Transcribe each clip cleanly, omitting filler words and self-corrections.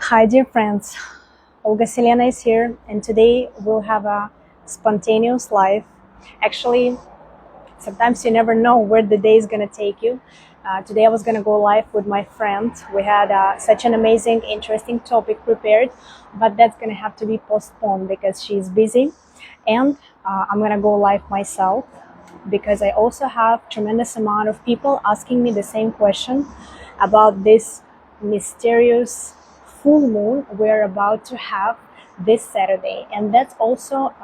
Hi dear friends, Olga Selena is here, and today we'll have a spontaneous live. Actually, sometimes you never know where the day is gonna take you. Today I was gonna go live with my friend. We had such an amazing, interesting topic prepared, but that's gonna have to be postponed because she's busy. And I'm gonna go live myself because I also have tremendous amount of people asking me the same question about this mysterious full moon we're about to have this Saturday, and that's also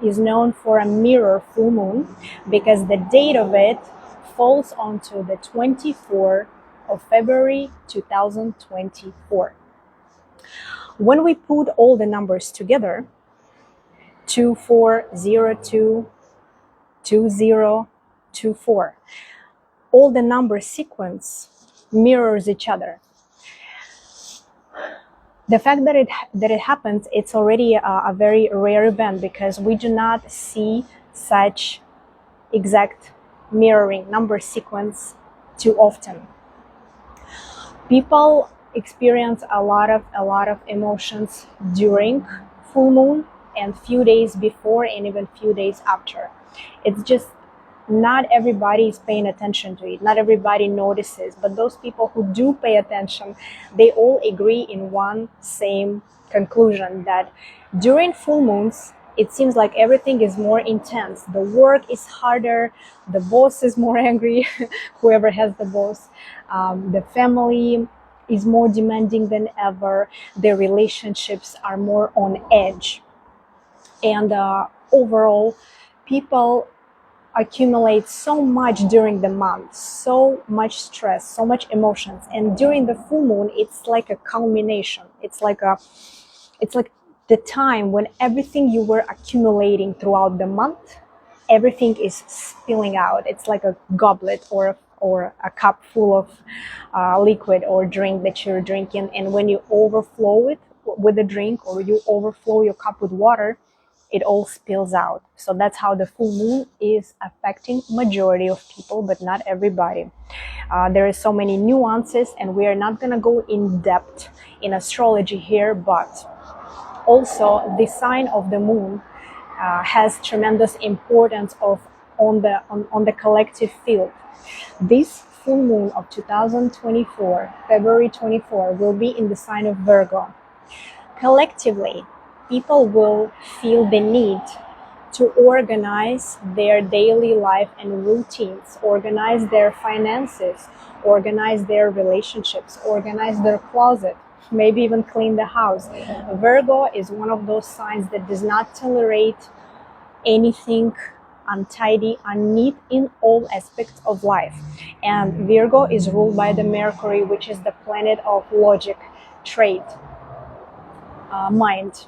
is known for a mirror full moon because the date of it falls onto the 24th of February 2024. When we put all the numbers together, 2402, 2024, all the number sequence mirrors each other. The fact that it happens, it's already a very rare event because we do not see such exact mirroring number sequence too often. People experience a lot of emotions during full moon and few days before and even few days after. It's just not everybody is paying attention to it. Not everybody notices, but those people who do pay attention, they all agree in one same conclusion that during full moons, it seems like everything is more intense. The work is harder, the boss is more angry, whoever has the boss. The family is more demanding than ever. Their relationships are more on edge. And overall, people accumulate so much during the month, so much stress, so much emotions, and during the full moon it's like a culmination. It's like the time when everything you were accumulating throughout the month, everything is spilling out. It's like a goblet or a cup full of liquid or drink that you're drinking, and when you overflow it with a drink or you overflow your cup with water, it all spills out. So that's how the full moon is affecting majority of people, but not everybody. There is so many nuances, and we are not going to go in depth in astrology here, but also the sign of the moon has tremendous importance on the collective field. This full moon of 2024, February 24, will be in the sign of Virgo. Collectively, people will feel the need to organize their daily life and routines, organize their finances, organize their relationships, organize their closet, maybe even clean the house. Virgo is one of those signs that does not tolerate anything untidy, unneat in all aspects of life. And Virgo is ruled by the Mercury, which is the planet of logic, trade, mind.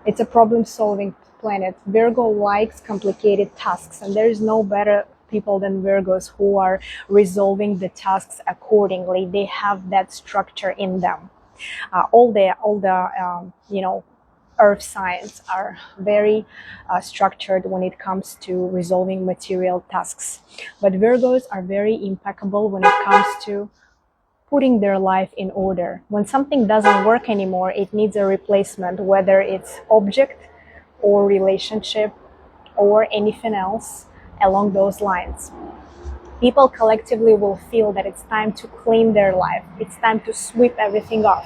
It's a problem-solving planet. Virgo likes complicated tasks, and there is no better people than Virgos who are resolving the tasks accordingly. They have that structure in them. All the earth signs are very structured when it comes to resolving material tasks. But Virgos are very impeccable when it comes to putting their life in order. When something doesn't work anymore, it needs a replacement, whether it's object or relationship or anything else along those lines. People collectively will feel that it's time to clean their life. It's time to sweep everything off.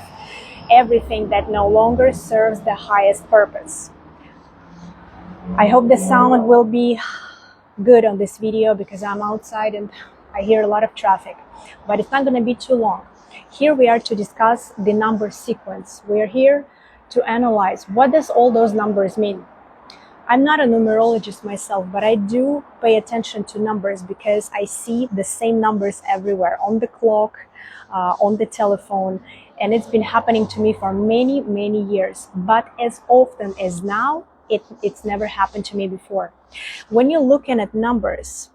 Everything that no longer serves the highest purpose. I hope the sound will be good on this video because I'm outside and I hear a lot of traffic, but it's not going to be too long. Here we are to discuss the number sequence. We're here to analyze what does all those numbers mean. I'm not a numerologist myself, but I do pay attention to numbers because I see the same numbers everywhere, on the clock, on the telephone, and it's been happening to me for many, many years. But as often as now, it's never happened to me before. When you're looking at numbers,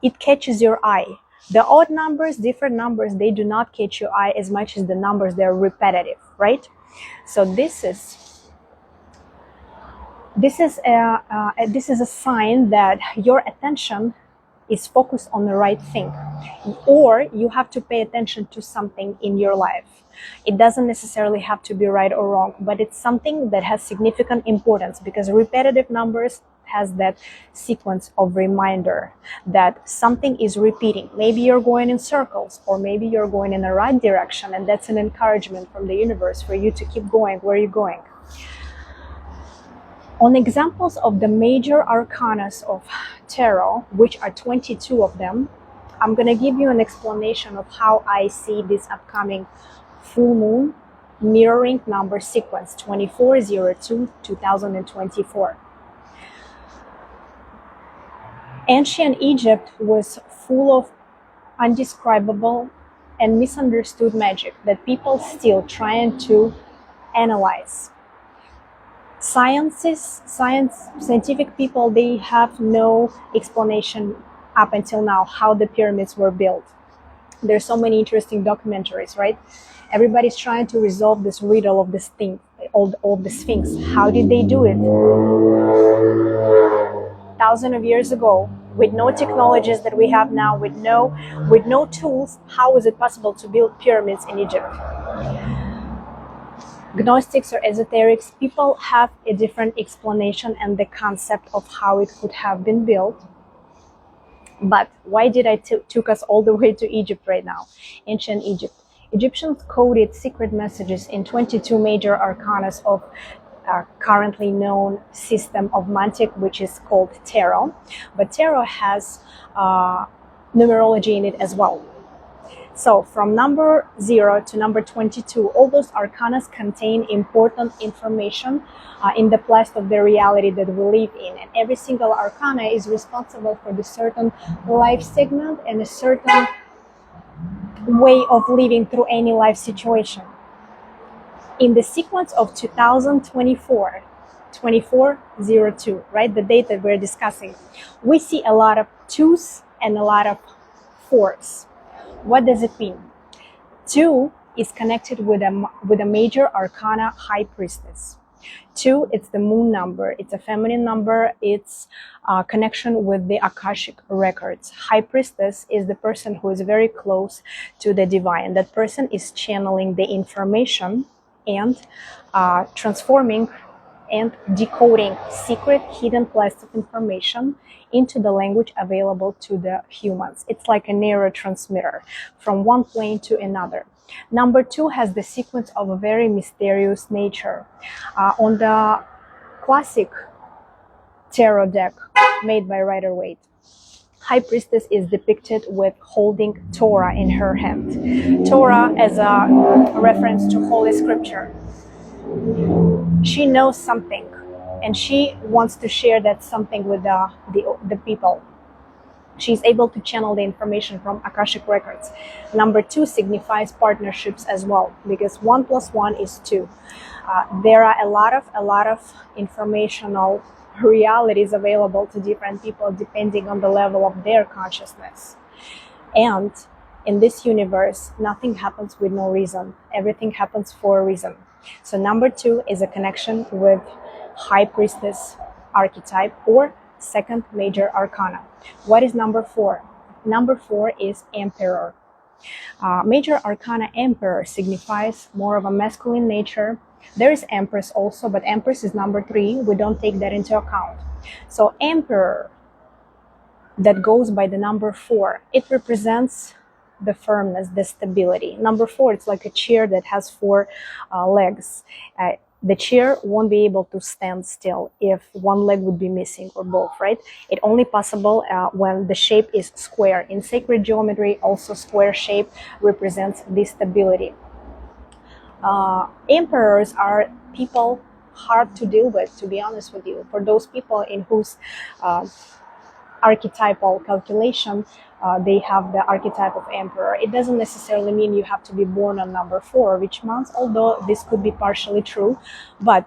it catches your eye. The odd numbers, different numbers, they do not catch your eye as much as the numbers. They're repetitive, right? So this is a sign that your attention is focused on the right thing, or you have to pay attention to something in your life. It doesn't necessarily have to be right or wrong, but it's something that has significant importance, because repetitive numbers has that sequence of reminder that something is repeating. Maybe you're going in circles, or maybe you're going in the right direction, and that's an encouragement from the universe for you to keep going where you're going. On examples of the major arcanas of tarot, which are 22 of them, I'm going to give you an explanation of how I see this upcoming full moon mirroring number sequence 2402-2024. Ancient Egypt was full of undescribable and misunderstood magic that people still trying to analyze. Scientific people, they have no explanation up until now how the pyramids were built. There's so many interesting documentaries, right? Everybody's trying to resolve this riddle of this thing, of the Sphinx. How did they do it? Thousands of years ago, with no technologies that we have now, with no tools, how was it possible to build pyramids in Egypt? Gnostics or esoterics, people have a different explanation and the concept of how it could have been built. But why did I took us all the way to Egypt right now? Ancient Egypt. Egyptians coded secret messages in 22 major arcanas of currently known system of Mantic, which is called tarot. But tarot has numerology in it as well. So from number 0 to number 22, all those arcanas contain important information in the plast of the reality that we live in. And every single arcana is responsible for the certain life segment and a certain way of living through any life situation. In the sequence of 2024, 2402, right, the date that we're discussing, we see a lot of 2s and a lot of 4s. What does it mean? 2 is connected with a major arcana high priestess. 2, it's the moon number. It's a feminine number. It's a connection with the Akashic records. High priestess is the person who is very close to the divine. That person is channeling the information and transforming and decoding secret hidden plasts of information into the language available to the humans. It's like a neurotransmitter from one plane to another. Number 2 has the sequence of a very mysterious nature. On the classic tarot deck made by Rider-Waite, High Priestess is depicted with holding Torah in her hand. Torah as a reference to Holy Scripture. She knows something, and she wants to share that something with the people. She's able to channel the information from Akashic records. Number 2 signifies partnerships as well, because 1 + 1 is 2. There are a lot of informational realities available to different people depending on the level of their consciousness. And in this universe, nothing happens with no reason. Everything happens for a reason. So number 2 is a connection with High Priestess archetype or second major arcana. What is number 4? Number 4 is Emperor. Major arcana Emperor signifies more of a masculine nature. There is Empress also, but Empress is number 3. We don't take that into account. So Emperor, that goes by the number 4, it represents the firmness, the stability. Number 4, it's like a chair that has 4 legs. The chair won't be able to stand still if one leg would be missing or both, right? It's only possible when the shape is square. In sacred geometry, also square shape represents this stability. Emperors are people hard to deal with, to be honest with you. For those people in whose archetypal calculation they have the archetype of Emperor. It doesn't necessarily mean you have to be born on number 4 which month, although this could be partially true. But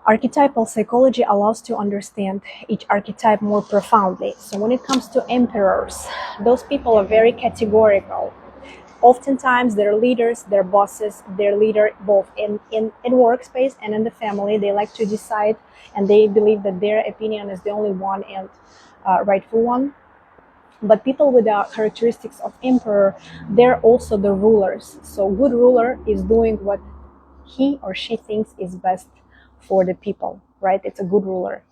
archetypal psychology allows to understand each archetype more profoundly. So when it comes to emperors, those people are very categorical. Oftentimes they're leaders, they're bosses, they're leader both in workspace and in the family. They like to decide, and they believe that their opinion is the only one and rightful one. But people with the characteristics of emperor, they're also the rulers. So good ruler is doing what he or she thinks is best for the people, right? It's a good ruler.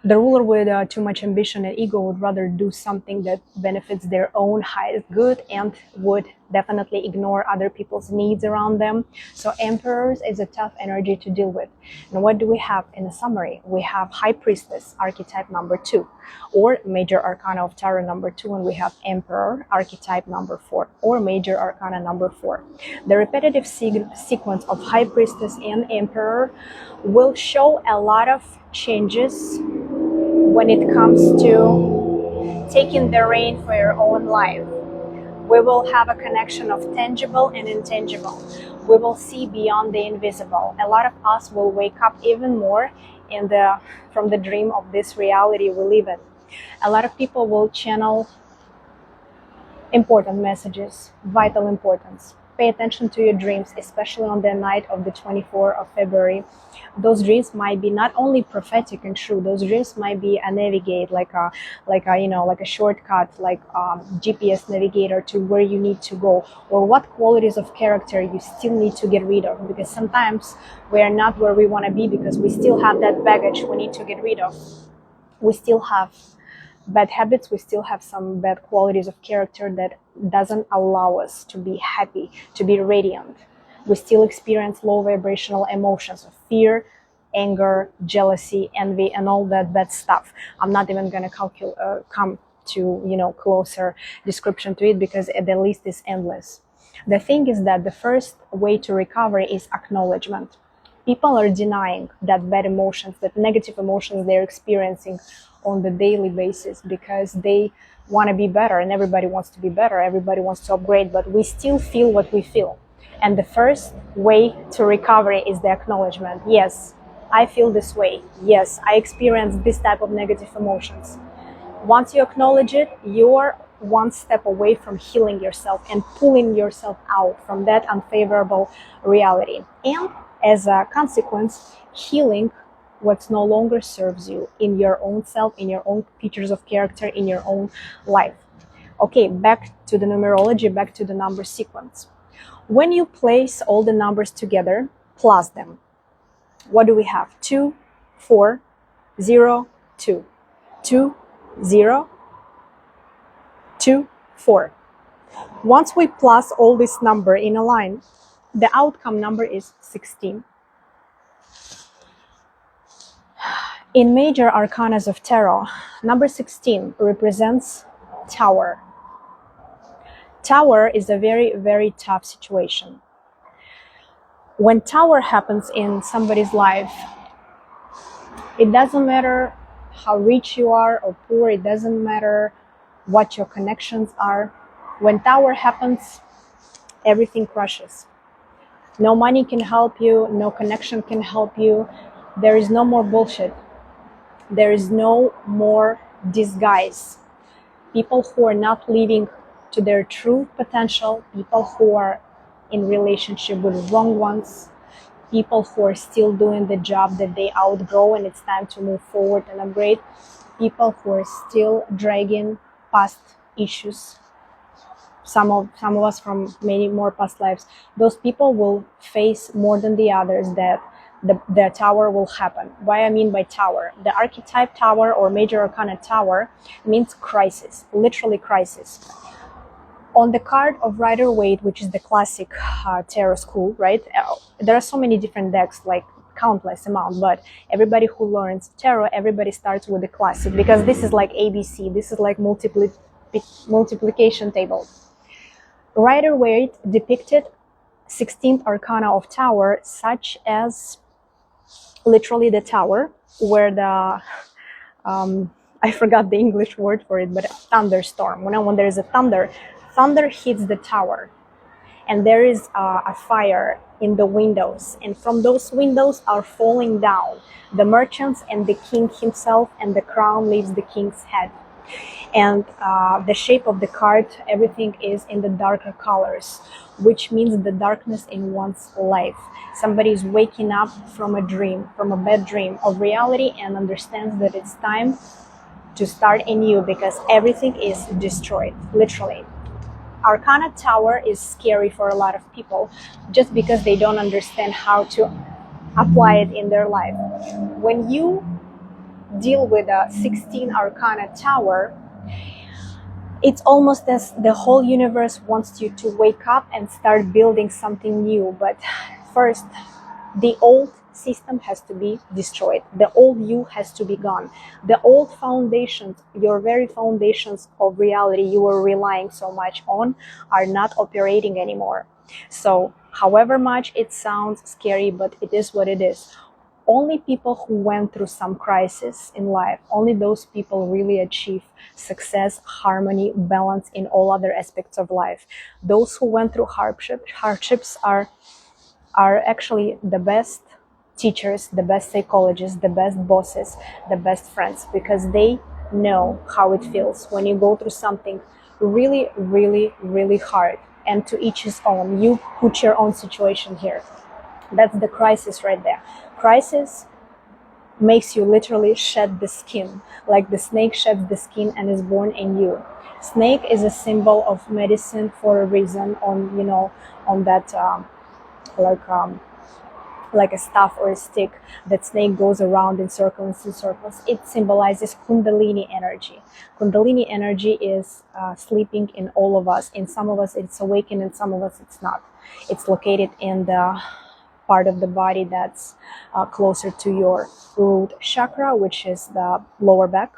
The ruler with too much ambition and ego would rather do something that benefits their own highest good and would definitely ignore other people's needs around them. So emperors is a tough energy to deal with. And what do we have in a summary? We have High Priestess, archetype number 2, or Major Arcana of Tarot number 2, and we have Emperor, archetype number 4, or Major Arcana number 4. The repetitive sequence of High Priestess and Emperor will show a lot of changes when it comes to taking the reign for your own life. We will have a connection of tangible and intangible. We will see beyond the invisible. A lot of us will wake up even more from the dream of this reality we live in. A lot of people will channel important messages, vital importance. Pay attention to your dreams, especially on the night of the 24th of February. Those dreams might be not only prophetic and true. Those dreams might be a navigate, like a shortcut, like GPS navigator to where you need to go, or what qualities of character you still need to get rid of. Because sometimes we are not where we want to be because we still have that baggage we need to get rid of. We still have bad habits, we still have some bad qualities of character that doesn't allow us to be happy, to be radiant. We still experience low vibrational emotions of fear, anger, jealousy, envy, and all that bad stuff. I'm not even going to come to closer description to it because the list is endless. The thing is that the first way to recovery is acknowledgement. People are denying that bad emotions, that negative emotions they're experiencing on the daily basis because they want to be better, and everybody wants to be better, everybody wants to upgrade, but we still feel what we feel. And the first way to recovery is the acknowledgement. Yes, I feel this way. Yes, I experience this type of negative emotions. Once you acknowledge it, you're one step away from healing yourself and pulling yourself out from that unfavorable reality. And as a consequence, healing what no longer serves you in your own self, in your own features of character, in your own life. Okay, back to the numerology, back to the number sequence. When you place all the numbers together, plus them, what do we have? 2, 4, 0, 2. 2, 0, 2, 4. Once we plus all this number in a line, the outcome number is 16. In major arcanas of tarot, number 16 represents Tower. Tower is a very, very tough situation. When Tower happens in somebody's life, it doesn't matter how rich you are or poor, it doesn't matter what your connections are. When Tower happens, everything crushes. No money can help you, no connection can help you. There is no more bullshit. There is no more disguise. People who are not living to their true potential, people who are in relationship with wrong ones, people who are still doing the job that they outgrow and it's time to move forward and upgrade, people who are still dragging past issues, some of us from many more past lives, those people will face more than the others that the Tower will happen. What I mean by Tower, the archetype Tower or Major Arcana Tower means crisis, literally crisis. On the card of Rider-Waite, which is the classic tarot school, right? There are so many different decks, like countless amount, but everybody who learns tarot, everybody starts with the classic because this is like ABC, this is like multiplication table. Rider-Waite depicted 16th Arcana of Tower, such as literally the tower where the I forgot the English word for it, but thunderstorm. When there is a thunder hits the tower, and there is a fire in the windows, and from those windows are falling down the merchants and the king himself, and the crown leaves the king's head. And the shape of the card, everything is in the darker colors, which means the darkness in one's life. Somebody is waking up from a dream, from a bad dream of reality, and understands that it's time to start anew, because everything is destroyed, literally. Arcana Tower is scary for a lot of people just because they don't understand how to apply it in their life. When you deal with a 16 Arcana Tower, it's almost as the whole universe wants you to wake up and start building something new. But first, the old system has to be destroyed. The old you has to be gone. The old foundations, your very foundations of reality you were relying so much on, are not operating anymore. So however much it sounds scary, but it is what it is. Only people who went through some crisis in life, only those people really achieve success, harmony, balance in all other aspects of life. Those who went through hardships are actually the best teachers, the best psychologists, the best bosses, the best friends, because they know how it feels when you go through something really, really, really hard. And to each his own. You put your own situation here. That's the crisis right there. Crisis makes you literally shed the skin, like the snake sheds the skin and is born in you. Snake is a symbol of medicine for a reason. On, you know, on that like a staff or a stick, that snake goes around in circles and circles. It symbolizes Kundalini energy. Kundalini energy is sleeping in all of us. In some of us it's awakened, in some of us it's not. It's located in the part of the body that's closer to your root chakra, which is the lower back.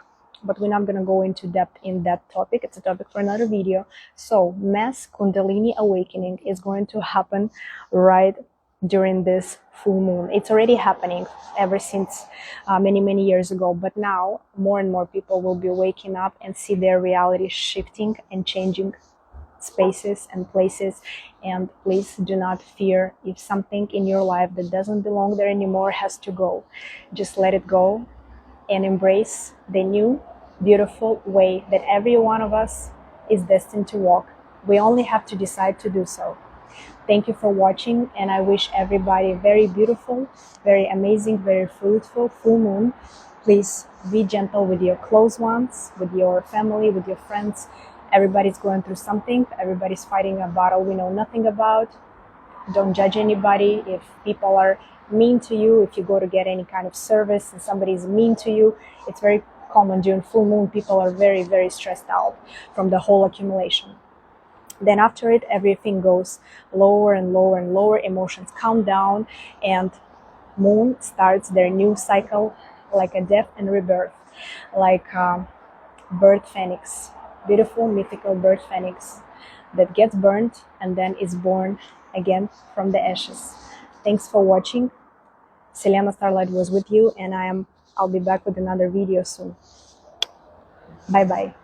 But we're not going to go into depth in that topic. It's a topic for another video. So mass Kundalini awakening is going to happen right during this full moon. It's already happening ever since many years ago, but now more and more people will be waking up and see their reality shifting and changing spaces and places. And please do not fear if something in your life that doesn't belong there anymore has to go. Just let it go and embrace the new beautiful way that every one of us is destined to walk. We only have to decide to do so. Thank you for watching, and I wish everybody a very beautiful, very amazing, very fruitful full moon. Please be gentle with your close ones, with your family, with your friends. Everybody's going through something. Everybody's fighting a battle we know nothing about. Don't judge anybody. If people are mean to you, if you go to get any kind of service and somebody is mean to you, it's very common during full moon. People are very stressed out from the whole accumulation. Then after it, everything goes lower and lower and lower. Emotions calm down, and moon starts their new cycle, like a death and rebirth, like bird phoenix, beautiful mythical bird phoenix that gets burnt and then is born again from the ashes. Thanks for watching. Selena Starlight was with you, and I'll be back with another video soon. Bye bye.